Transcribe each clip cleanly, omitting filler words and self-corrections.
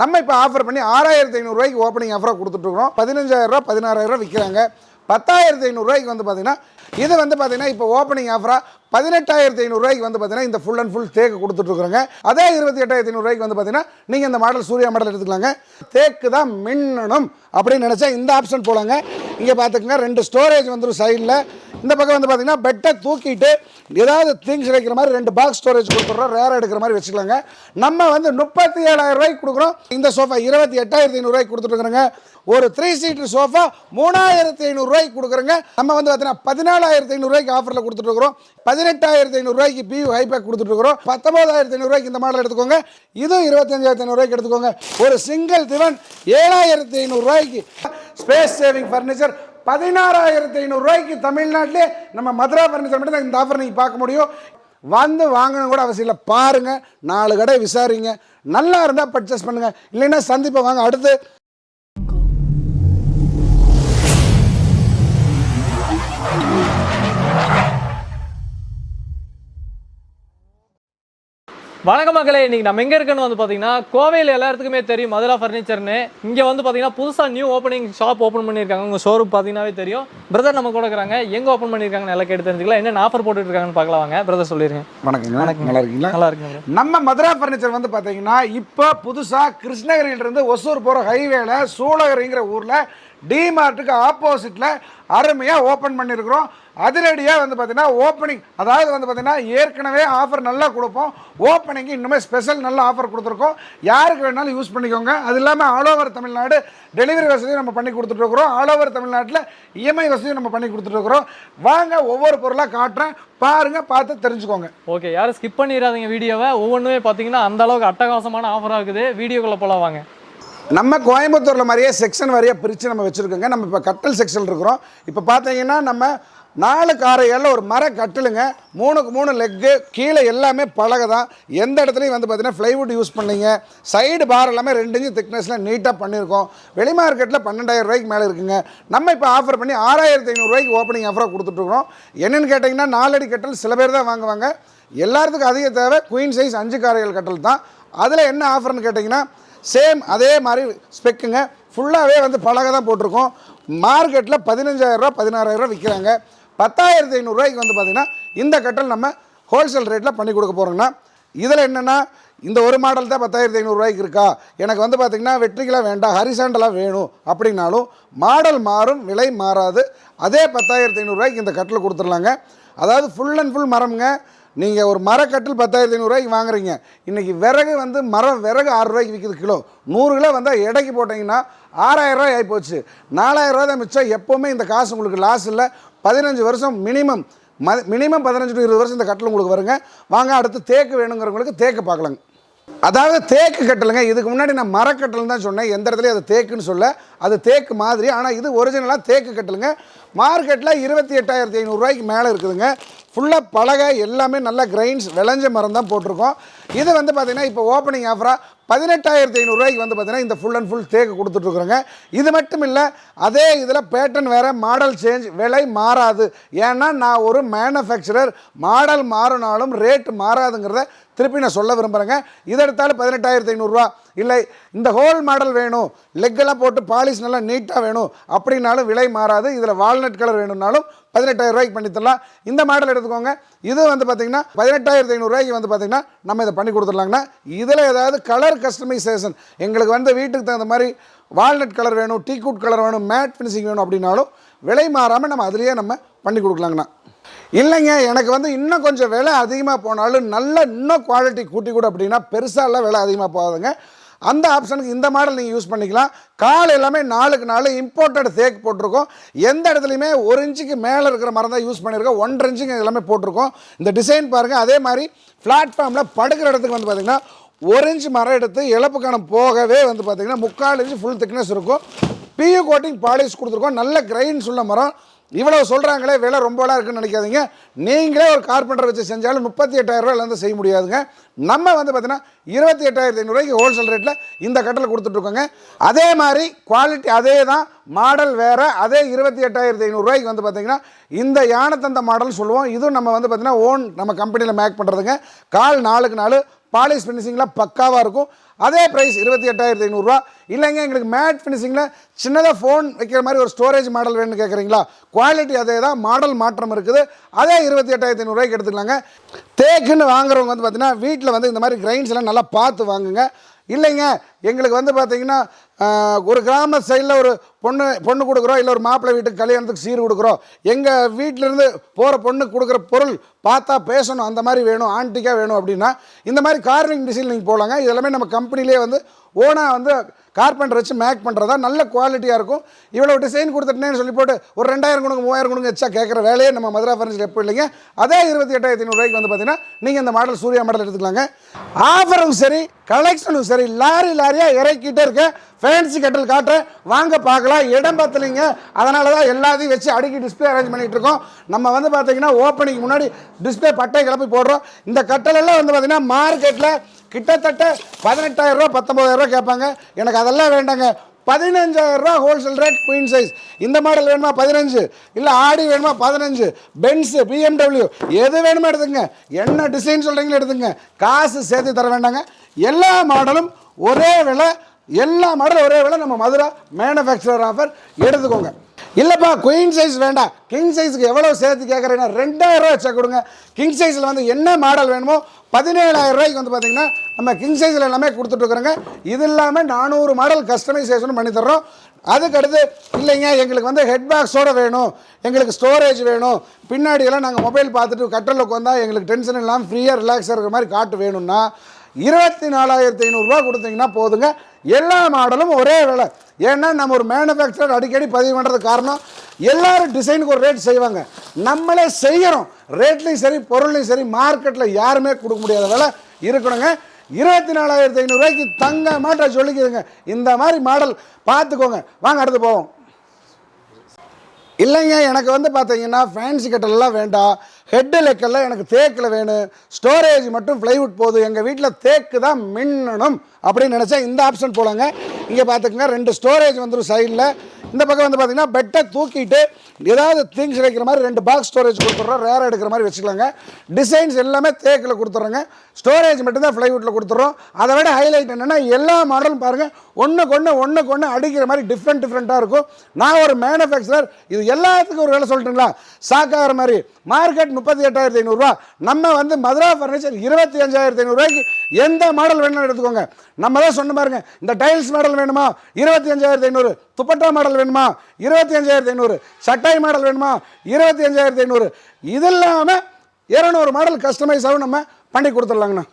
நம்ம இப்போ ஆஃபர் பண்ணி 6500 ரூபாய்க்கு ஓப்பனிங் ஆஃபராக கொடுத்துட்ருக்கோம். 15000 ரூபா 16000 விற்கிறாங்க. 10500 ரூபாய்க்கு வந்து பார்த்தீங்கன்னா இது வந்து பார்த்தீங்கன்னா இப்போ ஓப்பனிங் ஆஃபராக 18500 ரூபாய்க்கு வந்து பார்த்தீங்கன்னா இந்த ஃபுல் அண்ட் ஃபுல் தேக்கு கொடுத்துட்ருக்குறோங்க. அதே 28500 ரூபாய்க்கு வந்து பார்த்தீங்கன்னா நீங்கள் இந்த மாடல் சூர்யா மாடல் எடுத்துக்கலாங்க. தேக்கு தான் மின்னணும் அப்படின்னு நினச்சா இந்த ஆப்ஷன் போலாங்க. இங்கே பார்த்துக்கங்க 2 ஸ்டோரேஜ் வந்துடும் சைடில். இந்த பக்கம் வந்து பார்த்தீங்கன்னா பெட்டை தூக்கிட்டு ஏதாவது திங்ஸ் வைக்கிற மாதிரி 2 பாக்ஸ் ஸ்டோரேஜ் கொடுத்துட்றோம். ரேராக எடுக்கிற மாதிரி வச்சுக்கலாங்க. நம்ம வந்து 37000 ரூபாய்க்கு கொடுக்குறோம். இந்த சோஃபா 28500 ரூபாய்க்கு கொடுத்துட்ருக்குறோங்க. ஒரு 3 சீட்டர் சோஃபா 3500 ரூபாய்க்கு கொடுக்குறோங்க. நம்ம வந்து பார்த்தீங்கன்னா 14500 ரூபாய்க்கு ஆஃபரில் கொடுத்துட்ருக்குறோம். 18500 ரூபாய்க்கு பியூ ஹைபேக் கொடுத்துட்ருக்குறோம். 19500 ரூபாய்க்கு இந்த மாடல் எடுத்துக்கோங்க. இதுவும் 25500 ரூபாய்க்கு எடுத்துக்கோங்க. ஒரு சிங்கிள் திவன் 7500 ரூபாய்க்கு. ஸ்பேஸ் சேவிங் ஃபர்னிச்சர் 16500 ரூபாய்க்கு தமிழ்நாட்டிலே நம்ம மதுரா ஃபர்னிச்சர் மட்டும் தான் இந்த ஆஃபர் நீங்கள் பார்க்க முடியும். வந்து வாங்கணும் கூட அவசியம் இல்லை. பாருங்கள், 4 கடை விசாரிங்க. நல்லா இருந்தால் பர்ச்சேஸ் பண்ணுங்கள், இல்லைன்னா சந்திப்பை வாங்க. அடுத்து வணக்க மக்களே, இன்றைக்கி நம்ம எங்கே இருக்குன்னு வந்து பார்த்தீங்கன்னா கோவையில் எல்லாத்துக்குமே தெரியும் மதுரா ஃபர்னிச்சர்னு. இங்கே வந்து பார்த்தீங்கன்னா புதுசாக நியூ ஓப்பனிங் ஷாப் ஓப்பன் பண்ணியிருக்காங்க. உங்கள் ஷோரூம் பார்த்தீங்கன்னாவே தெரியும். பிரதர் நம்ம கூட இருக்கிறாங்க. எங்கே ஓப்பன் பண்ணியிருக்காங்க நல்லா கேட்டு தெரிஞ்சுக்கலாம். என்ன ஆஃபர் போட்டுருக்காங்கன்னு பார்க்கலாம் வாங்க. பிரதர் சொல்லிடுங்க. வணக்கங்க. வணக்கம். நல்லா இருக்கீங்களா? நல்லா இருக்குங்க. நம்ம மதுரா ஃபர்னிச்சர் வந்து பார்த்தீங்கன்னா இப்போ புதுசாக கிருஷ்ணகிரியிலிருந்து ஒசூர் போகிற ஹைவேல சூளகிரிங்கிற ஊரில் டிமார்ட்டுக்கு ஆப்போசிட்டில் அருமையாக ஓப்பன் பண்ணியிருக்கிறோம். அதிரடியாக வந்து பார்த்தீங்கன்னா ஓப்பனிங், அதாவது வந்து பார்த்தீங்கன்னா ஏற்கனவே ஆஃபர் நல்லா கொடுப்போம். ஓப்பனிங்கு இன்னுமே ஸ்பெஷல் நல்ல ஆஃபர் கொடுத்துருக்கோம். யாருக்கு வேணாலும் யூஸ் பண்ணிக்கோங்க. அது இல்லாமல் ஆல் ஓவர் தமிழ்நாடு டெலிவரி வசதியும் நம்ம பண்ணி கொடுத்துட்ருக்குறோம். ஆல் ஓவர் தமிழ்நாட்டில் இஎம்ஐ வசதியும் நம்ம பண்ணி கொடுத்துட்ருக்குறோம். வாங்க, ஒவ்வொரு பொருளாக காட்டுறேன், பாருங்கள், பார்த்து தெரிஞ்சுக்கோங்க. ஓகே, யாரும் ஸ்கிப் பண்ணிடாதீங்க வீடியோவை. ஒவ்வொன்றுமே பார்த்தீங்கன்னா அந்த அளவுக்கு அட்டகாசமான ஆஃபராக இருக்குது. வீடியோக்குள்ளே போகலாம் வாங்க. நம்ம கோயம்புத்தூரில் மாதிரியே செக்ஷன் வாரியாக பிரித்து நம்ம வச்சுருக்கோங்க. நம்ம இப்போ கட்டல் செக்ஷன் இருக்கிறோம். இப்போ பார்த்தீங்கன்னா நம்ம 4 காரைகளில் ஒரு மர கட்டிலுங்க, 3க்கு 3 லெக்கு, கீழே எல்லாமே பலகை தான். எந்த இடத்துலையும் வந்து பார்த்தீங்கன்னா ஃப்ளைவுட் யூஸ் பண்ணிங்க. சைடு பார் எல்லாமே 2 இன்ச்சு திக்னஸில் நீட்டாக பண்ணியிருக்கோம். வெளி மார்க்கெட்டில் 12000 ரூபாய்க்கு மேலே இருக்குங்க. நம்ம இப்போ ஆஃபர் பண்ணி 6500 ரூபாய்க்கு ஓப்பனிங் ஆஃபராக கொடுத்துட்ருக்குறோம். என்னென்னு கேட்டிங்கன்னா 4 அடி கட்டல் சில பேர் தான் வாங்குவாங்க. எல்லாத்துக்கும் அதிக தேவை குயின் சைஸ் 5 காரைகள் கட்டல் தான். அதில் என்ன ஆஃபர்னு கேட்டிங்கன்னா சேம் அதே மாதிரி ஸ்பெக்குங்க. ஃபுல்லாகவே வந்து பலகை தான் போட்டிருக்கோம். மார்க்கெட்டில் 15000 ரூபா 16000 ரூபா விற்கிறாங்க. 10500 ரூபாய்க்கு வந்து பார்த்திங்கன்னா இந்த கட்டல் நம்ம ஹோல்சேல் ரேட்டில் பண்ணி கொடுக்க போகிறோங்கன்னா, இதில் என்னென்னா இந்த ஒரு மாடல் தான் 10500 ரூபாய்க்கு இருக்கா, எனக்கு வந்து பார்த்திங்கன்னா வெற்றிகளாக வேண்டாம், ஹரிசாண்டலாக வேணும் அப்படின்னாலும் மாடல் மாறும், விலை மாறாது. அதே 10500 ரூபாய்க்கு இந்த கட்டில் கொடுத்துடலாங்க. அதாவது ஃபுல் அண்ட் ஃபுல் மரம்ங்க. நீங்கள் ஒரு மரக்கட்டில் 10500 ரூபாய்க்கு வாங்குறீங்க. இன்றைக்கி விறகு வந்து விறகு 6 ரூபாய்க்கு விற்கிது கிலோ. 100 கிலோ வந்தால் எடைக்கு போட்டிங்கன்னா 6000 ரூபாய் ஆகிப்போச்சு. 4000 ரூபா தான் மிச்சம். எப்போவுமே இந்த காசு உங்களுக்கு லாஸ் இல்லை. 15 வருஷம் மினிமம் 15 to 20 வருஷம் இந்த கட்டில் உங்களுக்கு வருங்க. வாங்க, அடுத்து தேக்கு வேணுங்கிறவங்களுக்கு தேக்கு பார்க்கலாங்க. அதாவது தேக்கு கட்டலுங்க. இதுக்கு முன்னாடி நான் மரக்கட்டல் தான் சொன்னேன். எந்த இடத்துலையும் அது தேக்குன்னு சொல்ல, அது தேக்கு மாதிரி. ஆனால் இது ஒரிஜினலாக தேக்கு கட்டலுங்க. மார்க்கெட்டில் 28500 ரூபாய்க்கு மேலே இருக்குதுங்க. ஃபுல்லாக பலகை எல்லாமே நல்ல கிரைன்ஸ் விளைஞ்ச மரம் தான் போட்டிருக்கோம். இது வந்து பார்த்திங்கன்னா இப்போ ஓப்பனிங் ஆஃபராக 18500 ரூபாய்க்கு வந்து பார்த்திங்கன்னா இந்த ஃபுல் அண்ட் ஃபுல் தேக்கு கொடுத்துட்ருக்குறோங்க. இது மட்டும் இல்லை, அதே இதில் பேட்டர்ன் வேறு, மாடல் சேஞ்ச், விலை மாறாது. ஏன்னா நான் ஒரு மேனுஃபேக்சரர், மாடல் மாறினாலும் ரேட்டு மாறாதுங்கிறத திருப்பி நான் சொல்ல விரும்புகிறேங்க. இதை எடுத்தாலும் 18500 ரூபா. இல்லை இந்த ஹோல் மாடல் வேணும், லெக்கெல்லாம் போட்டு பாலிஷ் நல்லா நீட்டாக வேணும் அப்படின்னாலும் விலை மாறாது. இதில் வால்நட் கலர் வேணும்னாலும் 18000 ரூபாய்க்கு பண்ணி தரலாம். இந்த மாடல் எடுத்துக்கோங்க. இது வந்து பார்த்திங்கன்னா 18500 ரூபாய்க்கு வந்து பார்த்திங்கன்னா நம்ம இதை பண்ணி கொடுத்துடலாங்கன்னா, இதில் ஏதாவது கலர் கஸ்டமைசேஷன், எங்களுக்கு வந்து வீட்டுக்கு தகுந்த மாதிரி வால்நட் கலர் வேணும், டீக்வுட் கலர் வேணும், மேட் ஃபினிஷிங் வேணும் அப்படின்னாலும் விலை மாறாமல் நம்ம அதிலேயே நம்ம பண்ணி கொடுக்கலாங்கண்ணா. இல்லைங்க, எனக்கு வந்து இன்னும் கொஞ்சம் விலை அதிகமாக போனாலும் நல்ல இன்னும் குவாலிட்டி கூட்டி கூட அப்படின்னா பெருசாலாம் விலை அதிகமாக போகாதுங்க. அந்த ஆப்ஷனுக்கு இந்த மாடல் நீங்கள் யூஸ் பண்ணிக்கலாம். கால் எல்லாமே 4க்கு 4 இம்போர்ட்டட் தேக்கு போட்டிருக்கோம். எந்த இடத்துலையுமே 1 இன்ச்சுக்கு மேலே இருக்கிற மரம் தான் யூஸ் பண்ணியிருக்கோம். 1.5 இன்ச்சுக்கு எல்லாமே போட்டிருக்கோம். இந்த டிசைன் பாருங்கள். அதே மாதிரி பிளாட்ஃபார்மில் படுக்கிற இடத்துக்கு வந்து பார்த்திங்கன்னா 1 இன்ச் மரம் எடுத்து இழப்பு கணம் போகவே வந்து பார்த்திங்கன்னா 3/4 இன்ச்சு ஃபுல் திக்னஸ் இருக்கும். பியூ கோட்டிங் பாலிஷ் கொடுத்துருக்கோம். நல்ல கிரைன்ஸ் உள்ள மரம். இவ்வளோ சொல்கிறாங்களே, விலை ரொம்பலாம் இருக்குன்னு நினைக்காதீங்க. நீங்களே ஒரு கார்பெண்டர் வச்சு செஞ்சாலும் 38000 ரூபாயிலேருந்து செய்ய முடியாதுங்க. நம்ம வந்து பார்த்தீங்கன்னா 28500 ரூபாய்க்கு ஹோல்சேல் ரேட்டில் இந்த கட்டில் கொடுத்துட்ருக்கோங்க. அதே மாதிரி குவாலிட்டி அதே தான், மாடல் வேறு. அதே 28500 ரூபாய்க்கு வந்து பார்த்திங்கன்னா இந்த யானைத்தந்த மாடல் சொல்லுவோம். இதுவும் நம்ம வந்து பார்த்திங்கன்னா ஓன் நம்ம கம்பெனியில் மேக் பண்ணுறதுங்க. கால் 4க்கு 4 பாலிஷ் ஃபினிஷிங்லாம் பக்காவாக இருக்கும். அதே ப்ரைஸ் 28,500 இல்லைங்க எங்களுக்கு மேட் ஃபினிஷிங்கில் சின்னதாக ஃபோன் வைக்கிற மாதிரி ஒரு ஸ்டோரேஜ் மாடல் வேணும்னு கேட்குறீங்களா, குவாலிட்டி அதே தான், மாடல் மாற்றம் இருக்குது. அதே 28,500 எடுத்துக்கலாங்க. தேக்குன்னு வாங்குறவங்க வந்து பார்த்தீங்கன்னா வீட்டில் வந்து இந்த மாதிரி கிரைண்ட்ஸ் எல்லாம் நல்லா பார்த்து வாங்குங்க. இல்லைங்க எங்களுக்கு வந்து பார்த்தீங்கன்னா ஒரு கிராம சைடில் ஒரு பொண்ணு கொடுக்குறோம், இல்லை ஒரு மாப்பிள்ளை வீட்டுக்கு கல்யாணத்துக்கு சீர் கொடுக்குறோம், எங்கள் வீட்டிலேருந்து போகிற பொண்ணுக்கு கொடுக்குற பொருள் பார்த்தா பேசணும், அந்த மாதிரி வேணும், ஆன்டிக்காக வேணும் அப்படின்னா இந்த மாதிரி கார்விங் டிசைன் நீங்கள் போகலாங்க. இதெல்லாமே நம்ம கம்பெனிலே வந்து ஓனாக வந்து கார்பெண்டர் வச்சு மேக் பண்ணுறதா நல்ல குவாலிட்டியாக இருக்கும். இவ்வளோ டிசைன் கொடுத்துட்டேன்னு சொல்லி போட்டு ஒரு 2,000 கொடுங்க 3,000 கொடுங்க எச்சா கேட்குற வேலையே நம்ம மதுரா ஃபர்னிச்சர் எப்போ இல்லைங்க. அதே 28,500 வந்து பார்த்தீங்கன்னா நீங்கள் இந்த மாடல் சூர்யா மாடல் எடுத்துக்கலாங்க. ஆஃபரும் சரி கலெக்ஷனும் சரி லாரியாக இறக்கிட்டே இருக்க. ஃபேன்சி கட்டில் காட்டுறேன் வாங்க பார்க்கலாம். இடம் பத்தலைங்க, அதனால தான் எல்லாத்தையும் வச்சு அடுக்கி டிஸ்பிளே அரேஞ்ச் பண்ணிகிட்டு இருக்கோம். நம்ம வந்து பார்த்தீங்கன்னா ஓப்பனிங் முன்னாடி டிஸ்பிளே பட்டை கிளப்பி போடுறோம். இந்த கட்டலெல்லாம் வந்து பார்த்தீங்கன்னா மார்க்கெட்டில் கிட்டத்தட்ட 18,000 19,000 கேட்பாங்க. எனக்கு அதெல்லாம் வேண்டாங்க. 15,000 ஹோல்சேல் ரேட் குயின் சைஸ். இந்த மாடல் வேணுமா 15, இல்லை ஆடி வேணுமா 15, பென்ஸு BMW எது வேணுமோ எடுத்துங்க. என்ன டிசைன் சொல்கிறீங்களோ எடுத்துங்க, காசு சேர்த்து தர வேண்டாங்க. எல்லா மாடலும் ஒரே விலை, எல்லா மாடலும் ஒரே விலை. நம்ம மதுரா மேனுஃபேக்சரர் ஆஃபர் எடுத்துக்கோங்க. இல்லைப்பா குயின் சைஸ் வேண்டாம், கிங் சைஸுக்கு எவ்வளோ சேர்த்து கேட்குறீங்கன்னா 2,000 வச்சா கொடுங்க. கிங் சைஸில் வந்து என்ன மாடல் வேணுமோ 17,000 வந்து பார்த்தீங்கன்னா நம்ம கிங் சைஸில் எல்லாமே கொடுத்துட்ருக்குறோங்க. இது இல்லாமல் 400 மாடல் கஸ்டமைசேஷனும் பண்ணி தர்றோம். அதுக்கடுத்து இல்லைங்க எங்களுக்கு வந்து ஹெட் பாக்ஸோடு வேணும், எங்களுக்கு ஸ்டோரேஜ் வேணும், பின்னாடியெல்லாம் நாங்கள் மொபைல் பார்த்துட்டு கட்டலில் உட்காந்தா எங்களுக்கு டென்ஷன் இல்லாமல் ஃப்ரீயாக ரிலாக்ஸாக இருக்கிற மாதிரி காட்டு வேணும்னா 24,500 கொடுத்தீங்கன்னா போதுங்க. எல்லா மாடலும் ஒரே விலை. ஏன்னா நம்ம ஒரு மேனுஃபேக்சரர் அடிக்கடி பதிவு பண்ணுறதுக்கு காரணம் எல்லோரும் டிசைனுக்கு ஒரு ரேட் செய்வாங்க, நம்மளே செய்கிறோம். ரேட்லையும் சரி பொருள்லையும் சரி மார்க்கெட்டில் யாருமே கொடுக்க முடியாத விலை இருக்கணுங்க. 24,500 தங்க மாட்டை சொல்லிக்குதுங்க. இந்த மாதிரி மாடல் பார்த்துக்கோங்க. வாங்க அடுத்து போவோம். இல்லைங்க எனக்கு வந்து பார்த்தீங்கன்னா ஃபேன்சி கட்டலெல்லாம் வேண்டாம், ஹெட்டு லெக்கெல்லாம் எனக்கு தேக்கில் வேணும், ஸ்டோரேஜ் மட்டும் ப்ளைவுட் போதும், எங்கள் வீட்டில் தேக்கு தான் மின்னணும் அப்படின்னு நினச்சா இந்த ஆப்ஷன் போலாங்க. இங்கே பார்த்துக்கங்க 2 ஸ்டோரேஜ் வந்துடும் சைடில். இந்த பக்கம் வந்து பார்த்தீங்கன்னா பெட்டை தூக்கிட்டு ஏதாவது திங்ஸ் வைக்கிற மாதிரி 2 பாக்ஸ் ஸ்டோரேஜ் கொடுத்துட்றோம். ரேராக எடுக்கிற மாதிரி வச்சுக்கலாங்க. டிசைன்ஸ் எல்லாமே தேக்கில் கொடுத்துட்றோங்க, ஸ்டோரேஜ் மட்டும்தான் ஃப்ளைவுட்டில் கொடுத்துட்றோம். அதை விட ஹைலைட் என்னென்னா எல்லா மாடலும் பாருங்கள் ஒன்றுக்கு ஒன்று அடிக்கிற மாதிரி டிஃப்ரெண்ட்டாக இருக்கும். நான் ஒரு மேனுஃபேக்சரர், இது எல்லாத்துக்கும் ஒரு வேலை சொல்லிட்டுங்களா, சாக்காகிற மாதிரி. மார்க்கெட் 38,500, நம்ம வந்து மதுரா ஃபர்னிச்சர் 25,500 எந்த மாடல் வேணும்னு எடுத்துக்கோங்க. நம்ம தான் சொன்ன பாருங்க, இந்த டைல்ஸ் மாடல் வேணுமா 25,500, துப்பட்டா மாடல் வேணுமா 25,500, சட்டாய் மாடல் வேணுமா 25,500, இது இல்லாமல் 200 மாடல் கஸ்டமைஸாகவும் நம்ம பண்ணி கொடுத்துடலாங்கண்ணா.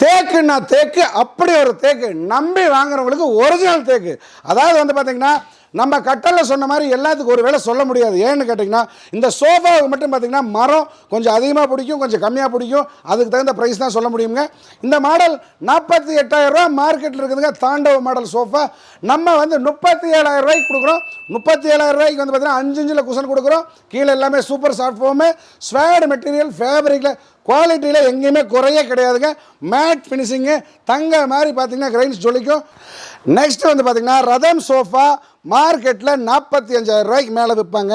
தேக்குன்னா தேக்கு, அப்படி ஒரு தேக்கு நம்பி வாங்குறவங்களுக்கு ஒரிஜினல் தேக்கு. அதாவது வந்து பார்த்தீங்கன்னா நம்ம கட்டலில் சொன்ன மாதிரி எல்லாத்துக்கும் ஒரு வேலை சொல்ல முடியாது. ஏன்னு கேட்டிங்கன்னா இந்த சோஃபாவுக்கு மட்டும் பார்த்திங்கன்னா மரம் கொஞ்சம் அதிகமாக பிடிக்கும், கொஞ்சம் கம்மியாக பிடிக்கும், அதுக்கு தகுந்த ப்ரைஸ் தான் சொல்ல முடியுங்க. இந்த மாடல் 48,000 மார்க்கெட்டில் இருக்குதுங்க. தாண்டவ மாடல் சோஃபா நம்ம வந்து 37,000 கொடுக்குறோம். 37,000 வந்து பார்த்திங்கன்னா 5 இன்ச்சில் குஷன் கொடுக்குறோம். கீழே எல்லாமே super soft foam, suede material, ஃபேப்ரிக்கில் குவாலிட்டியில் எங்கேயுமே குறையே கிடையாதுங்க. மேட் ஃபினிஷிங்கு தங்க மாதிரி பார்த்திங்கன்னா கிரைன்ஸ் ஜொலிக்கும். நெக்ஸ்ட்டு வந்து பார்த்திங்கன்னா ரதம் சோஃபா மார்க்கெட்டில் 45,000 மேலே விற்பாங்க.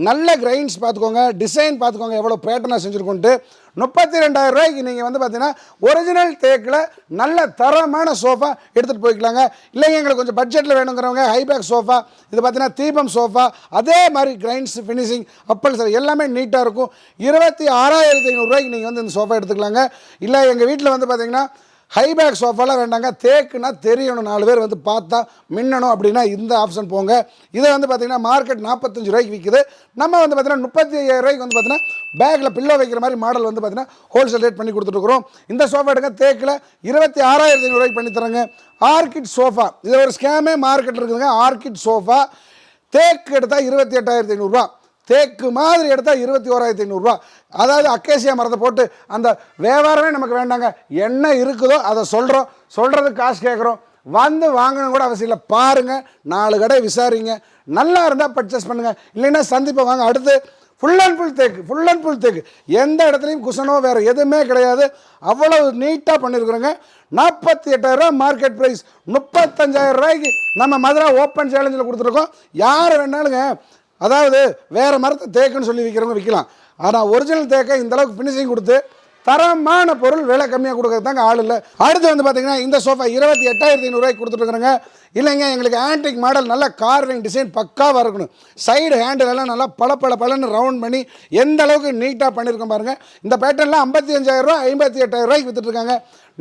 நல்ல கிரைன்ஸ் பார்த்துக்கோங்க, டிசைன் பார்த்துக்கோங்க எவ்வளோ பேட்டர்னாக செஞ்சுருக்கோன்ட்டு. 32,000 நீங்கள் வந்து பார்த்தீங்கன்னா ஒரிஜினல் தேக்கில் நல்ல தரமான சோஃபா எடுத்துகிட்டு போய்க்கலாங்க. இல்லைங்க எங்களுக்கு கொஞ்சம் பட்ஜெட்டில் வேணுங்கிறவங்க ஹைபேக் சோஃபா, இது பார்த்தீங்கன்னா தீபம் சோஃபா, அதே மாதிரி கிரைன்ஸ் ஃபினிஷிங் அப்பல் சார் எல்லாமே நீட்டாக இருக்கும். 26,500 நீங்கள் வந்து இந்த சோஃபா எடுத்துக்கலாங்க. இல்லை எங்கள் வீட்டில் வந்து பார்த்தீங்கன்னா ஹைபேக் சோஃபாலாம் வேண்டாங்க, தேக்குன்னா தெரியணும், 4 பேர் வந்து பார்த்தா மின்னணும் அப்படின்னா இந்த ஆப்ஷன் போங்க. இதை வந்து பார்த்திங்கன்னா மார்க்கெட் 45 விற்கிது. நம்ம வந்து பார்த்திங்கன்னா 35,000 வந்து பார்த்திங்கன்னா பேக்கில் பில்லோ வைக்கிற மாதிரி மாடல் வந்து பார்த்திங்கன்னா ஹோல்சேல் ரேட் பண்ணி கொடுத்துட்ருக்குறோம். இந்த சோஃபா எடுங்க தேக்கில் 26,500 பண்ணி தராங்க. ஆர்கிட் சோஃபா இது ஒரு ஸ்கேமே மார்க்கெட்டில் இருக்குதுங்க. ஆர்கிட் சோஃபா தேக்கு எடுத்தால் 28,500, தேக்கு மாதிரி எடுத்தால் 21,500. அதாவது அக்கேசியா மரத்தை போட்டு அந்த வியாபாரமே நமக்கு வேண்டாங்க. என்ன இருக்குதோ அதை சொல்கிறதுக்கு காசு கேட்குறோம். வந்து வாங்கணும் கூட அவசியம் இல்லை. பாருங்கள், 4 கடை விசாரிங்க, நல்லா இருந்தால் பர்ச்சேஸ் பண்ணுங்கள், இல்லைன்னா சந்திப்பை வாங்க. அடுத்து ஃபுல் அண்ட் ஃபுல் தேக்கு எந்த இடத்துலையும் குஷனோ வேறு எதுவுமே கிடையாது. அவ்வளோ நீட்டாக பண்ணியிருக்கிறோங்க. 48,000 மார்க்கெட் ப்ரைஸ். 35,000 நம்ம மதுரா ஓப்பன் சேலஞ்சில் கொடுத்துருக்கோம். யார் வேணாலுங்க, அதாவது வேறு மரத்தை தேக்குன்னு சொல்லி விற்கிறவங்க விற்கலாம். ஆனால் ஒரிஜினல் தேக்கை இந்தளவுக்கு ஃபினிஷிங் கொடுத்து தரமான பொருள் விலை கம்மியாக கொடுக்கறதாங்க ஆள் இல்லை. அடுத்து வந்து பார்த்தீங்கன்னா இந்த சோஃபா 28,500 கொடுத்துட்ருக்குறேங்க. இல்லைங்க எங்களுக்கு ஆன்டிக் மாடல் நல்ல கார்விங் டிசைன் பக்காவாக இருக்கணும், சைடு ஹேண்டில் எல்லாம் நல்லா பளபளன்னு ரவுண்ட் பண்ணி எந்த அளவுக்கு நீட்டாக பண்ணியிருக்கோம் பாருங்கள். இந்த பேட்டர்னில் 55,000 58,000 விற்றுட்ருக்காங்க.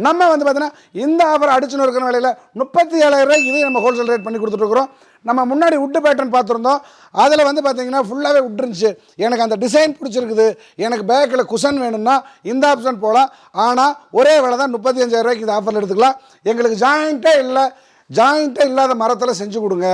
நம்ம வந்து பார்த்தீங்கன்னா இந்த ஆஃபர் அடிச்சுன்னு இருக்கிற விலையில் 37,000 இதே நம்ம ஹோல்சேல் ரேட் பண்ணி கொடுத்துட்ருக்குறோம். நம்ம முன்னாடி உட்டு பேட்டர்ன் பார்த்துருந்தோம், அதில் வந்து பார்த்தீங்கன்னா ஃபுல்லாகவே உட் இருந்துச்சு. எனக்கு அந்த டிசைன் பிடிச்சிருக்குது, எனக்கு பேக்கில் குஷன் வேணும்னா இந்த ஆப்ஷன் போகலாம். ஆனால் ஒரே விலை தான் 35,000 இந்த ஆஃபரில் எடுத்துக்கலாம். எங்களுக்கு ஜாயிண்ட்டே இல்லாத மரத்தில் செஞ்சு கொடுங்க,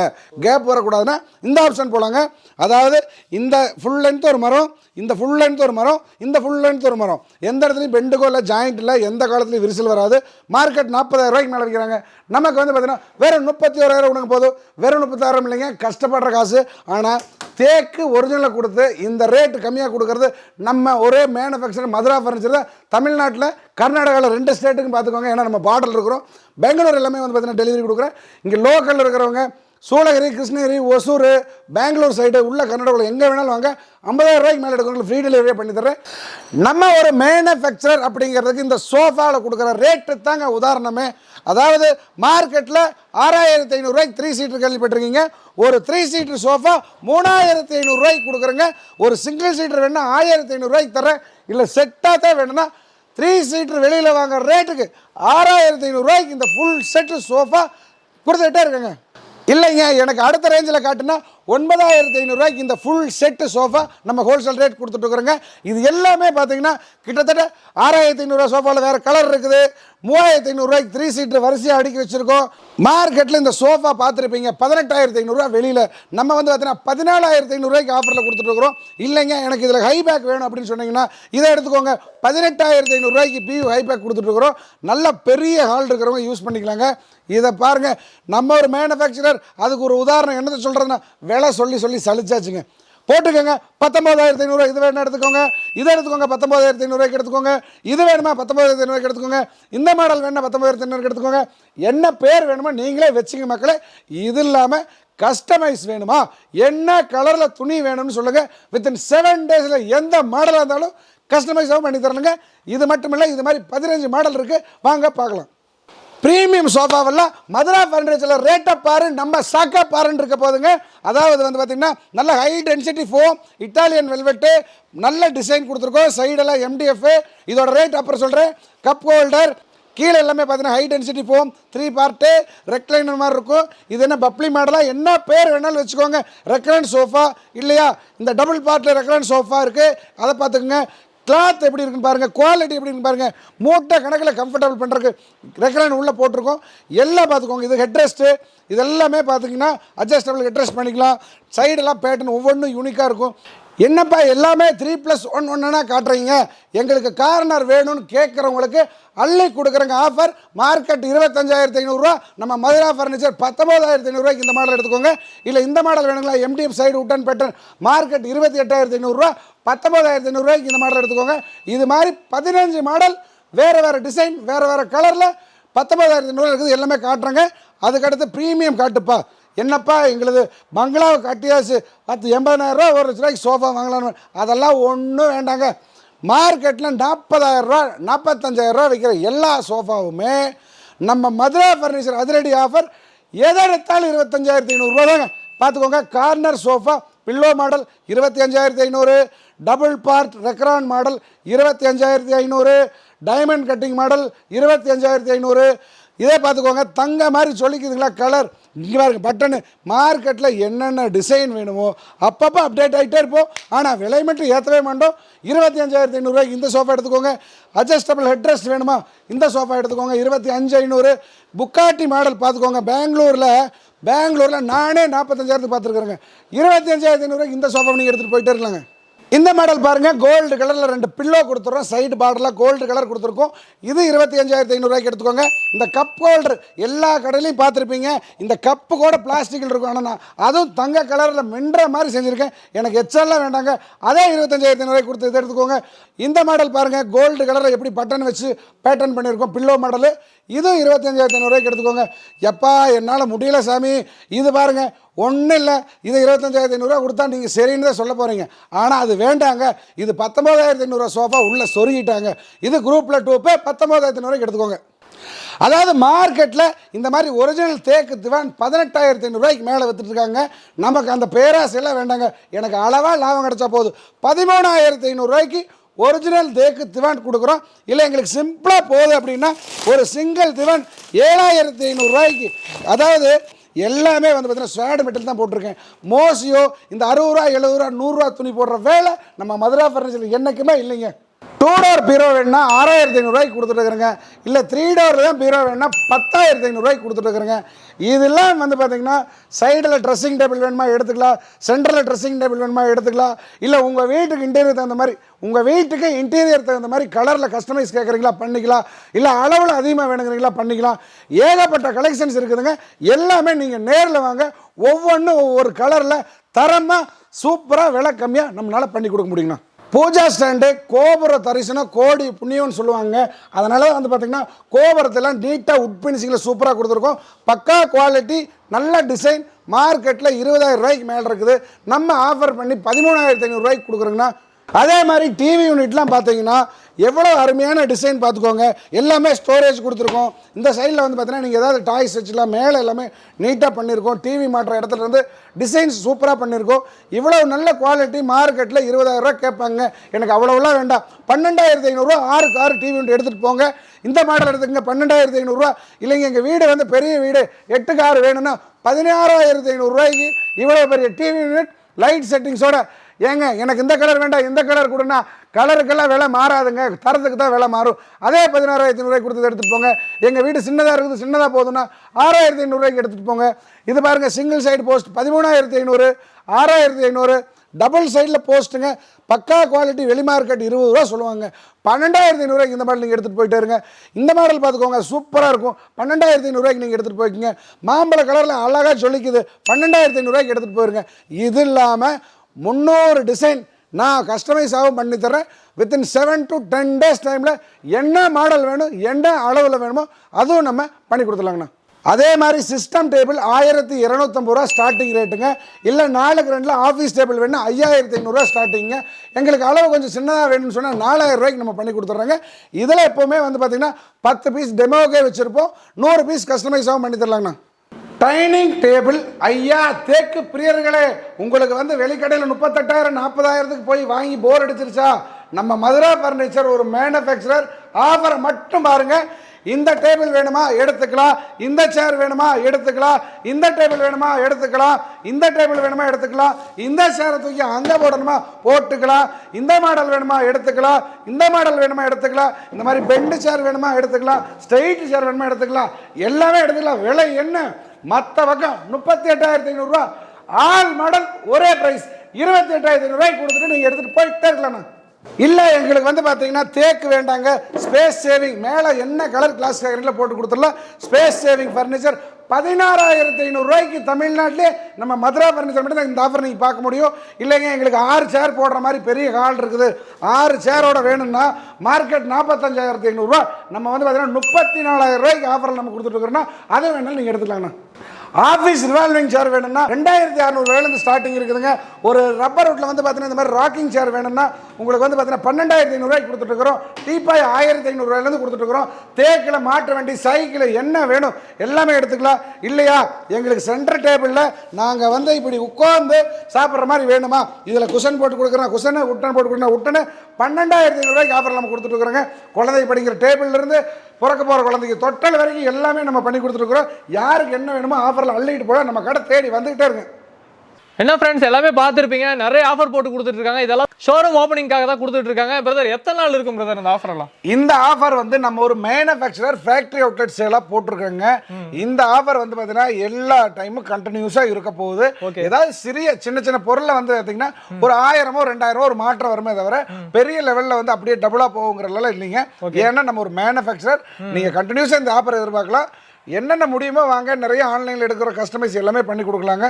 கேப் வரக்கூடாதுன்னா இந்த ஆப்ஷன் போகலாங்க. அதாவது இந்த ஃபுல் லென்த் ஒரு மரம், இந்த ஃபுல் லென்த் ஒரு மரம், இந்த ஃபுல் லென்த் ஒரு மரம், எந்த இடத்துலையும் பெண்டுக்கோ இல்லை ஜாயிண்ட் இல்லை, எந்த காலத்துலையும் விரிசல் வராது. மார்க்கெட் 40,000 மேலே விற்கிறாங்க. நமக்கு வந்து பார்த்தீங்கன்னா வெறும் 31,000 கொடுங்க போதும். வெறும் 30,000 இல்லைங்க, கஷ்டப்படுற காசு. ஆனால் தேக்கு ஒரிஜினலை கொடுத்து இந்த ரேட்டு கம்மியாக கொடுக்கறது நம்ம ஒரே மேனுஃபேக்சர் மதுரா ஃபர்னிச்சர் தான் தமிழ்நாட்டில், கர்நாடகாவில் 2 ஸ்டேட்டுக்கும் பார்த்துக்கோங்க. ஏன்னா நம்ம பார்டர் இருக்கிறோம். பெங்களூர் எல்லாமே வந்து பார்த்தீங்கன்னா டெலிவரி கொடுக்குறேன். இங்கே லோக்கலில் இருக்கிறவங்க சூளகிரி, கிருஷ்ணகிரி, ஒசூர், பெங்களூர் சைடு உள்ள கர்நாடகாவில் எங்கே வேணாலும் வாங்க, 50,000 மேலே எடுக்கிறவங்களுக்கு ஃப்ரீ டெலிவரியே பண்ணி தர்றேன். நம்ம ஒரு மேனுஃபேக்சரர் அப்படிங்கிறதுக்கு இந்த சோஃபாவில் கொடுக்குற ரேட்டு தாங்க உதாரணமே. அதாவது மார்க்கெட்டில் 6,500 3 சீட்டர் கேள்விப்பட்டிருக்கீங்க. ஒரு 3 சீட்டர் சோஃபா 3,500 கொடுக்குறேங்க. ஒரு சிங்கிள் சீட்டர் வேணுன்னா 1,500 தரேன். இல்லை செட்டாக தான் வேணும்னா 3 சீட்டர் வெளியில் வாங்குற ரேட்டுக்கு 6,500 இந்த ஃபுல் செட்டு சோஃபா கொடுத்துக்கிட்டே இருக்குங்க. இல்லைங்க எனக்கு அடுத்த ரேஞ்சில் காட்டுனா 9,500 இந்த ஃபுல் செட்டு சோஃபா நம்ம ஹோல்சேல் ரேட் கொடுத்துட்ருக்குறோங்க. இது எல்லாமே பார்த்தீங்கன்னா கிட்டத்தட்ட 6,500 சோஃபாவில் வேறு கலர் இருக்குது. 3,500 3 சீட்டர் வரிசையாக அடுக்கி வச்சுருக்கோம். மார்க்கெட்டில் இந்த சோஃபா பார்த்துருப்பீங்க 18,500 வெளியில். நம்ம வந்து பார்த்தீங்கன்னா 14,500 ஆஃபரில் கொடுத்துட்ருக்குறோம். இல்லைங்க எனக்கு இதில் ஹை பேக் வேணும் அப்படின்னு சொன்னீங்கன்னா இதை எடுத்துக்கோங்க. 18,500 பியூ ஹை பேக் கொடுத்துட்ருக்குறோம். நல்ல பெரிய ஹால் இருக்கிறவங்க யூஸ் பண்ணிக்கலாங்க. இதை பாருங்கள், நம்ம ஒரு மேனுஃபேக்சரர், அதுக்கு ஒரு உதாரணம் என்னத்தை சொல்கிறதுன்னா விலை சொல்லி சலிச்சாச்சுங்க. போட்டுக்கோங்க 19,500 இது வேணும் எடுத்துக்கோங்க, இதை எடுத்துக்கோங்க 19,500 எடுத்துக்கோங்க, இது வேணுமா 19,500 எடுத்துக்கோங்க, இந்த மாடல் வேணுமா 19,500 எடுத்துக்கோங்க. என்ன பேர் வேணுமோ நீங்களே வச்சுங்க மக்களே. இது இல்லாமல் கஸ்டமைஸ் வேணுமா, என்ன கலரில் துணி வேணும்னு சொல்லுங்கள். வித்தின் 7 டேஸில் எந்த மாடலாக இருந்தாலும் கஸ்டமைஸாகவும் பண்ணி தரணுங்க. இது மட்டும் இல்லை, இது மாதிரி 15 மாடல் இருக்குது, வாங்க பார்க்கலாம். ப்ரீமியம் சோஃபாவெல்லாம் மதுரா ஃபர்னிச்சரில் ரேட்டை பாரு, நம்ம சாக்கா பாருன்னு இருக்க போதுங்க. அதாவது வந்து பார்த்திங்கன்னா நல்ல high density foam, Italian velvet, நல்ல டிசைன் கொடுத்துருக்கோம். சைடெல்லாம் MDF. இதோட ரேட் அப்புறம் சொல்கிறேன். கப் ஹோல்டர் கீழே எல்லாமே பார்த்தீங்கன்னா high density foam, 3 part recliner மாதிரி இருக்கும். இது என்ன பப்ளி மாடலாக என்ன பேர் வேணாலும் வச்சுக்கோங்க. ரெக்லைன் சோஃபா இல்லையா, இந்த டபுள் பார்ட்டில் ரெக்லைன் சோஃபா இருக்குது, அதை பார்த்துக்குங்க. கிளாத் எப்படி இருக்குன்னு பாருங்கள், குவாலிட்டி எப்படி இருக்குன்னு பாருங்கள். மூட்டை கணக்கில் கம்ஃபர்டபுள் பண்ணுறதுக்கு ரெக்லைன் உள்ளே போட்டிருக்கோம். எல்லாம் பார்த்துக்கோங்க. இது ஹெட் ரெஸ்ட்டு, இதெல்லாமே பார்த்திங்கன்னா அட்ஜஸ்டபிள் ஹெட் ரெஸ்ட் பண்ணிக்கலாம். சைடெல்லாம் பேட்டர்ன் ஒவ்வொன்றும் யூனிக்காக இருக்கும். என்னப்பா எல்லாமே 3+1 ஒன்றுனா காட்டுறீங்க, எங்களுக்கு கார்னர் வேணும்னு கேட்குறவங்களுக்கு அள்ளி கொடுக்குறங்க ஆஃபர். மார்க்கெட் 25,500, நம்ம மதுரா ஃபர்னிச்சர் 19,500 இந்த மாடல் எடுத்துக்கோங்க. இல்லை இந்த மாடல் வேணுங்களா, MDF side wooden pattern, market 28,500, 19,500 இந்த மாடல் எடுத்துக்கோங்க. இது மாதிரி 15 மாடல் வேறு டிசைன் வேறு கலரில் 19,500 இருக்குது, எல்லாமே காட்டுறேங்க. அதுக்கடுத்து ப்ரீமியம் காட்டுப்பா. என்னப்பா எங்களது பங்களாவை கட்டியாச்சு 80,000 1 லட்ச ரூபாய்க்கு சோஃபா வாங்கலான்னு, அதெல்லாம் ஒன்றும் வேண்டாங்க. மார்க்கெட்டில் 40,000 45,000 விற்கிற எல்லா சோஃபாவுமே நம்ம மதுரா ஃபர்னிச்சர் அதிரடி ஆஃபர். எதை எடுத்தாலும் 25,500 தாங்க. பார்த்துக்கோங்க. Corner sofa pillow model 25,500, double part Recron model 25,500, diamond cutting model 25,500. இதே பார்த்துக்கோங்க. தங்க மாதிரி சொல்லிக்குதுங்களா கலர். இங்கே பாருங்க பட்டனு. மார்க்கெட்டில் என்னென்ன டிசைன் வேணுமோ அப்பப்போ அப்டேட் ஆகிட்டே இருப்போம். ஆனால் விலை மட்டும் ஏற்றவே மாட்டோம். 25,500 இந்த சோஃபா எடுத்துக்கோங்க. அட்ஜஸ்டபிள் ஹெட் ரெஸ்ட் வேணுமா, இந்த சோஃபா எடுத்துக்கோங்க. 25,500. புக்காட்டி மாடல் பார்த்துக்கோங்க. பெங்களூரில் நானே 45,000 பார்த்துருக்குறேங்க. 25,500 இந்த சோஃபா நீங்கள் எடுத்துகிட்டு போயிட்டே இருக்கலாங்க. இந்த மாடல் பாருங்கள், கோல்டு கலரில் 2 பில்லோ கொடுத்துட்றோம். சைடு பார்டரில் கோல்டு கலர் கொடுத்துருக்கோம். இது 25,500 எடுத்துக்கோங்க. இந்த கப் ஹோல்டர் எல்லா கடையிலையும் பார்த்துருப்பீங்க. இந்த கப்பு கூட பிளாஸ்டிக்கில் இருக்கும், ஆனால் நான் அதுவும் தங்க கலரில் மின்ற மாதிரி செஞ்சுருக்கேன். எனக்கு எச்செல்லாம் வேண்டாங்க. அதே 25,500 கொடுத்து இதை எடுத்துக்கோங்க. இந்த மாடல் பாருங்கள், கோல்டு கலரில் எப்படி பட்டன் வச்சு பேட்டர்ன் பண்ணியிருக்கோம். பில்லோ மாடலு இதுவும் 25,500 எடுத்துக்கோங்க. எப்பா என்னால் முடியல சாமி, இது பாருங்கள் ஒன்றும் இல்லை, இது 25,500 கொடுத்தா நீங்கள் சரின்னு தான் சொல்ல போகிறீங்க. ஆனால் அது வேண்டாங்க, இது 19,500 சோஃபா உள்ளே சொருகிட்டாங்க, இது குரூப்பில் டூப்பு 19,500 எடுத்துக்கோங்க. அதாவது மார்க்கெட்டில் இந்த மாதிரி ஒரிஜினல் தேக்கு திவான் 18,500 மேலே விற்றுட்ருக்காங்க. நமக்கு அந்த பேராசையெல்லாம் வேண்டாங்க, எனக்கு அளவாக லாபம் கிடச்சா போதும். 13,500 ஒரிஜினல் தேக்கு திவான் கொடுக்குறோம். இல்லை எங்களுக்கு சிம்பிளாக போகுது அப்படின்னா ஒரு சிங்கிள் திவான் 7,500. அதாவது எல்லாமே வந்து பார்த்தீங்கன்னா ஸ்வாடு மெட்டல் தான் போட்டிருக்கேன். மோசியோ இந்த 60 ரூபா 70 ரூபா 100 ரூபா துணி போடுற வேலை நம்ம மதுரா ஃபர்னிச்சர் என்றைக்குமே இல்லைங்க. 2 டோர் பீரோ வேணுன்னா 6,500 கொடுத்துட்டுருக்குறேங்க. இல்லை 3 டோரில் தான் பீரோ வேணுன்னா 10,500 கொடுத்துட்டுருக்குறேங்க. இதெல்லாம் வந்து பார்த்திங்கன்னா சைடில் ட்ரெஸ்ஸிங் டேபிள் வேணுமா எடுத்துக்கலாம், சென்டரில் ட்ரெஸ்ஸிங் டேபிள் வேணுமா எடுத்துக்கலாம். இல்லை உங்கள் வீட்டுக்கு இன்டீரியர் தகுந்த மாதிரி, உங்கள் வீட்டுக்கு இன்டீரியர் தகுந்த மாதிரி கலரில் கஸ்டமைஸ் கேட்குறீங்களா பண்ணிக்கலாம். இல்லை அளவில் அதிகமாக வேணுங்கிறீங்களா பண்ணிக்கலாம். ஏகப்பட்ட கலெக்ஷன்ஸ் இருக்குதுங்க. எல்லாமே நீங்கள் நேரில் வாங்க, ஒவ்வொன்றும் ஒவ்வொரு கலரில் தரமாக சூப்பராக விலை கம்மியாக நம்மளால் பண்ணி கொடுக்க முடியுங்கண்ணா. பூஜா ஸ்டாண்டு கோபுர தரிசனம் கோடி புண்ணியம்னு சொல்லுவாங்க. அதனால வந்து பார்த்திங்கன்னா கோபுரத்தெல்லாம் நீட்டாக உட் ஃபினிஷிங்கில் சூப்பராக கொடுத்துருக்கோம். பக்கா குவாலிட்டி, நல்ல டிசைன். மார்க்கெட்டில் 20,000 மேலே இருக்குது, நம்ம ஆஃபர் பண்ணி 13,500 கொடுக்குறோங்கண்ணா. அதே மாதிரி டிவி யூனிட்லாம் பார்த்தீங்கன்னா எவ்வளோ அருமையான டிசைன் பார்த்துக்கோங்க. எல்லாமே ஸ்டோரேஜ் கொடுத்துருக்கோம். இந்த சைடில் வந்து பார்த்தீங்கன்னா நீங்கள் ஏதாவது டாய்ஸ் வச்சுலாம், மேலே எல்லாமே நீட்டாக பண்ணியிருக்கோம். டிவி மாட்டுற இடத்துல இருந்து டிசைன்ஸ் சூப்பராக பண்ணியிருக்கோம். இவ்வளோ நல்ல குவாலிட்டி. மார்க்கெட்டில் 20,000 கேட்பாங்க, எனக்கு அவ்வளோலாம் வேண்டாம். 12,500 6க்கு 6 டிவி யூனிட் எடுத்துகிட்டு போங்க. இந்த மாடல் எடுத்துக்கங்க 12,500. இல்லைங்க எங்கள் வீடு வந்து பெரிய வீடு 8க்கு 6 வேணும்னா 16,500 இவ்வளோ பெரிய டிவி யூனிட் லைட் செட்டிங்ஸோட. ஏங்க எனக்கு இந்த கலர் வேண்டாம், இந்த கலர் கொடுன்னா கலருக்கெல்லாம் விலை மாறாதுங்க, தரத்துக்கு தான் விலை மாறும். அதே 16,500 கொடுத்து எடுத்துகிட்டு போங்க. எங்கள் வீடு சின்னதாக இருக்குது, சின்னதாக போதுன்னா 6,500 எடுத்துகிட்டு போங்க. இது பாருங்கள் சிங்கிள் சைடு போஸ்ட் 13,500, 6,500. டபுள் சைடில் போஸ்ட்டுங்க, பக்கா குவாலிட்டி. வெளி மார்க்கெட் 20 ரூபா சொல்லுவாங்க. 12,500 இந்த மாடல் நீங்கள் எடுத்துகிட்டு போயிட்டே இருங்க. இந்த மாடல் பார்த்துக்கோங்க சூப்பராக இருக்கும். 12,500 நீங்கள் எடுத்துகிட்டு போய்க்குங்க. மாம்பழ கலரில் அழகாக சொல்லிக்குது, 12,500 எடுத்துகிட்டு போயிருங்க. இது இல்லாமல் 300 டிசைன் நான் கஸ்டமைஸாகவும் பண்ணித்தரேன். வித்தின் 7 to 10 days டைமில் என்ன மாடல் வேணும், என்ன அளவில் வேணுமோ அதுவும் நம்ம பண்ணி கொடுத்துலாங்கண்ணா. அதே மாதிரி சிஸ்டம் டேபிள் 1,250 ரூபா ஸ்டார்டிங் ரேட்டுங்க. இல்லை 4க்கு 2 ஆஃபீஸ் டேபிள் வேணுன்னா 5,500 ஸ்டார்டிங்க. எங்களுக்கு அளவு கொஞ்சம் சின்னதாக வேணும்னு சொன்னால் 4,000 நம்ம பண்ணி கொடுத்துட்றாங்க. இதில் எப்போவுமே வந்து பார்த்திங்கன்னா 10 பீஸ் டெமோக்கே வச்சுருப்போம், 100 பீஸ் கஸ்டமைஸாகவும் பண்ணி தரலாங்கண்ணா. டைனிங் டேபிள் ஐயா தேக்கு பிரியர்களே, உங்களுக்கு வந்து வெளிக்கடையில் 38,000 40,000 போய் வாங்கி போர் அடிச்சிருச்சா? நம்ம மதுரா ஃபர்னிச்சர் ஒரு மேனுஃபேக்சரர் ஆஃபரை மட்டும் பாருங்கள். இந்த டேபிள் வேணுமா எடுத்துக்கலாம், இந்த சேர் வேணுமா எடுத்துக்கலாம், இந்த டேபிள் வேணுமா எடுத்துக்கலாம், இந்த டேபிள் வேணுமா எடுத்துக்கலாம், இந்த சேரை தூக்கி அங்கே போடணுமா போட்டுக்கலாம், இந்த மாடல் வேணுமா எடுத்துக்கலாம், இந்த மாடல் வேணுமா எடுத்துக்கலாம், இந்த மாதிரி பெண்டு சேர் வேணுமா எடுத்துக்கலாம், ஸ்ட்ரெயிட் சேர் வேணுமா எடுத்துக்கலாம், எல்லாமே எடுத்துக்கலாம். விலை என்ன மற்ற பக்கம் 38,500 ஆல் மாடல் ஒரே ப்ரைஸ் 28,500 கொடுத்துட்டு நீங்கள் எடுத்துகிட்டு போயிட்டே இருக்கலாம்ண்ணா. இல்லை எங்களுக்கு வந்து பார்த்தீங்கன்னா தேக்கு வேண்டாங்க, ஸ்பேஸ் சேவிங் மேலே என்ன கலர் கிளாஸ் கேட்குறீங்களோ போட்டு கொடுத்துடலாம். ஸ்பேஸ் சேவிங் ஃபர்னிச்சர் 16,500 தமிழ்நாட்டிலே நம்ம மதுரா ஃபர்னிச்சர் மட்டும் தான் இந்த ஆஃபர் நீங்கள் பார்க்க முடியும். இல்லைங்க எங்களுக்கு 6 சேர் போடுற மாதிரி பெரிய ஹால் இருக்குது, 6 சேரோட வேணும்னா மார்க்கெட் 45,500. நம்ம வந்து பார்த்தீங்கன்னா 34,000 ஆஃபரில் நம்ம கொடுத்துட்ருக்குறோன்னா அதை வேணாலும் நீங்கள் எடுத்துக்கலாங்கண்ணா. ஆஃபீஸ் ரிவால்விங் சேர் வேணும்னா 2,600 ஸ்டார்டிங் இருக்குதுங்க. ஒரு ரப்பர் வுட்டில் வந்து பார்த்தீங்கன்னா இந்த மாதிரி ராக்கிங் சேர் வேணும்னா உங்களுக்கு வந்து பார்த்தீங்கன்னா 12,500 கொடுத்துட்ருக்குறோம். டீப்பாய் 1,500 கொடுத்துட்ருக்குறோம். தேக்கில் மாட்டு வண்டி சைக்கிள் என்ன வேணும் எல்லாமே எடுத்துக்கலாம். இல்லையா எங்களுக்கு சென்டர் டேபிளில் நாங்கள் வந்து இப்படி உட்காந்து சாப்பிட்ற மாதிரி வேணுமா, இதில் குஷன் போட்டு கொடுக்குறோம், குஷனை உட்டன் போட்டு கொடுக்குறோம், உட்டனை 12,500 ஆஃபர் நம்ம கொடுத்துட்ருக்குறோங்க. குழந்தை படிக்கிற டேபிள்லேருந்து பிறக்க போகிற குழந்தைக்கு தொட்டல் வரைக்கும் எல்லாமே நம்ம பண்ணி கொடுத்துருக்குறோம். யாருக்கு என்ன வேணுமோ ஆஃபரில் அள்ளிட்டு போக நம்ம கடை தேடி வந்துகிட்டே இருங்க. என்ன ஃப்ரெண்ட்ஸ் எல்லாமே பார்த்துருப்பீங்க, நிறைய ஆஃபர் போட்டு கொடுத்துட்டு இருக்காங்க. இதெல்லாம் ஷோரூம் ஓப்பனிங்காக தான் கொடுத்துட்டு இருக்காங்க. பிரதர் எத்தனை நாள் இருக்கும் பிரதர் இந்த ஆஃபர் எல்லாம்? இந்த ஆஃபர் வந்து நம்ம ஒரு மேனுஃபேக்சரர் ஃபேக்டரி அவுட்லெட் சேலாக போட்டிருக்காங்க. இந்த ஆஃபர் வந்து பார்த்தீங்கன்னா எல்லா டைமும் கண்டினியூஸாக இருக்க போகுது. ஏதாவது சிறிய சின்ன சின்ன பொருளை வந்து பார்த்தீங்கன்னா ஒரு 1,000 2,000 ஒரு மாற்றம் வருமே தவிர பெரிய லெவலில் வந்து அப்படியே டபுளாக போகுங்கிறதெல்லாம் இல்லைங்க. ஏன்னா நம்ம ஒரு மேனுஃபேக்சரர், நீங்கள் கண்டினியூஸாக இந்த ஆஃபர் எதிர்பார்க்கலாம். என்னென்ன முடியுமோ வாங்க, நிறைய ஆன்லைனில் எடுக்கிற கஸ்டமைஸ் எல்லாமே பண்ணி கொடுக்கலாங்க.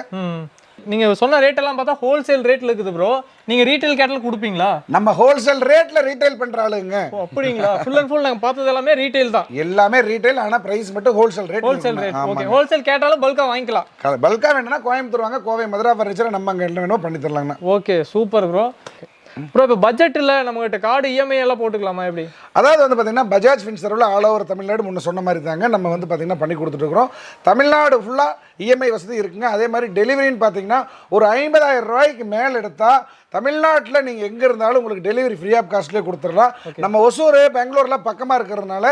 நீங்கள் சொன்ன ரேட் எல்லாம் பார்த்தா ஹோல்சேல் ரேட்டில் இருக்குது ப்ரோ. நீங்கள் ரீட்டைல் கேட்டல் கொடுப்பீங்களா? நம்ம ஹோல்சேல் ரேட்ல ரீட்டைல் பண்ற ஆளுங்க. ஓ அப்படிங்களா? ஃபுல் அண்ட் ஃபுல் நாங்கள் பார்த்தது எல்லாமே ரீட்டைல் தான். எல்லாமே ரீட்டைல், ஆனா பிரைஸ் மட்டும் wholesale rate. Wholesale rate. Okay, wholesale கேட்டாலும் பல்கா வாங்கிக்கலாம். பல்கா வேணும்னா கோயம்புத்தூர் வாங்க, கோவை மதுரா ஃபர்னிச்சர் நம்ம அங்க என்ன வேணுமோ பண்ணி தரலாங்கண்ணா. Okay super bro. ப்ரோ இப்போ பட்ஜெட்டில் நம்மகிட்ட கார்டு இஎம்ஐ எல்லாம் போட்டுக்கலாமா எப்படி? அதாவது வந்து பார்த்தீங்கன்னா பஜாஜ் ஃபின்சர்வில் ஆல் ஓவர் தமிழ்நாடு முன்ன சொன்ன மாதிரி தாங்க நம்ம வந்து பார்த்தீங்கன்னா பண்ணி கொடுத்துட்ருக்குறோம். தமிழ்நாடு ஃபுல்லாக இஎம்ஐ வசதி இருக்குங்க. அதே மாதிரி டெலிவரின்னு பார்த்தீங்கன்னா ஒரு 50,000 ரூபாய்க்கு மேலே எடுத்தால் தமிழ்நாட்டில் நீங்கள் எங்கே இருந்தாலும் உங்களுக்கு டெலிவரி ஃப்ரீ ஆஃப் காஸ்ட்லேயே கொடுத்துடலாம். நம்ம ஒசூர் பெங்களூர்லாம் பக்கமாக இருக்கிறதுனால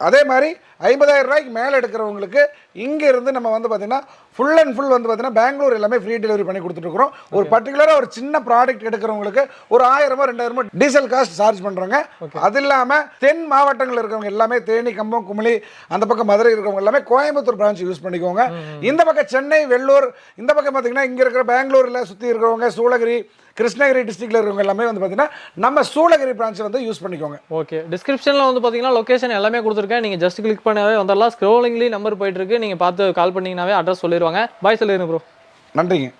அதே மாதிரி 50,000 ரூபாய்க்கு மேலே எடுக்கிறவங்களுக்கு இங்கே இருந்து நம்ம வந்து பார்த்தீங்கன்னா ஃபுல் அண்ட் ஃபுல் வந்து பார்த்தீங்கன்னா பெங்களூர் எல்லாமே ஃப்ரீ டெலிவரி பண்ணி கொடுத்துட்ருக்குறோம். ஒரு பர்டிகுலராக ஒரு சின்ன ப்ராடக்ட் எடுக்கிறவங்களுக்கு ஒரு 1000 2000 டீசல் காஸ்ட் சார்ஜ் பண்ணுறோங்க. அது இல்லாமல் தென் மாவட்டங்கள் இருக்கிறவங்க எல்லாமே தேனி, கம்பம், குமளி, அந்த பக்கம் மதுரை இருக்கிறவங்க எல்லாமே கோயம்புத்தூர் பிரான்ச் யூஸ் பண்ணிக்கோங்க. இந்த பக்கம் சென்னை, வெள்ளூர், இந்த பக்கம் பார்த்தீங்கன்னா இங்கே இருக்கிற பெங்களூரில் சுற்றி இருக்கிறவங்க, சூளகிரி, கிருஷ்ணகிரி டிஸ்ட்ரிக்ட்ல இருக்கிறவங்க எல்லாமே வந்து பார்த்தீங்கன்னா நம்ம சூளகிரி பிரான்ச் வந்து யூஸ் பண்ணிக்கோங்க. ஓகே, டிஸ்கிரிப்ஷனில் வந்து பார்த்தீங்கன்னா லொகேஷன் எல்லாமே கொடுத்துருக்கேன். நீங்கள் ஜஸ்ட் கிளிக் பண்ணவே வந்துடலாம். ஸ்க்ரோலிங்லேயும் நம்பர் போயிட்டு இருக்கு. நீங்கள் பார்த்து கால் பண்ணீங்கன்னாவே அட்ரஸ் சொல்லிடுவாங்க. பாய் சொல்லிடுங்க ப்ரோ. நன்றிங்க.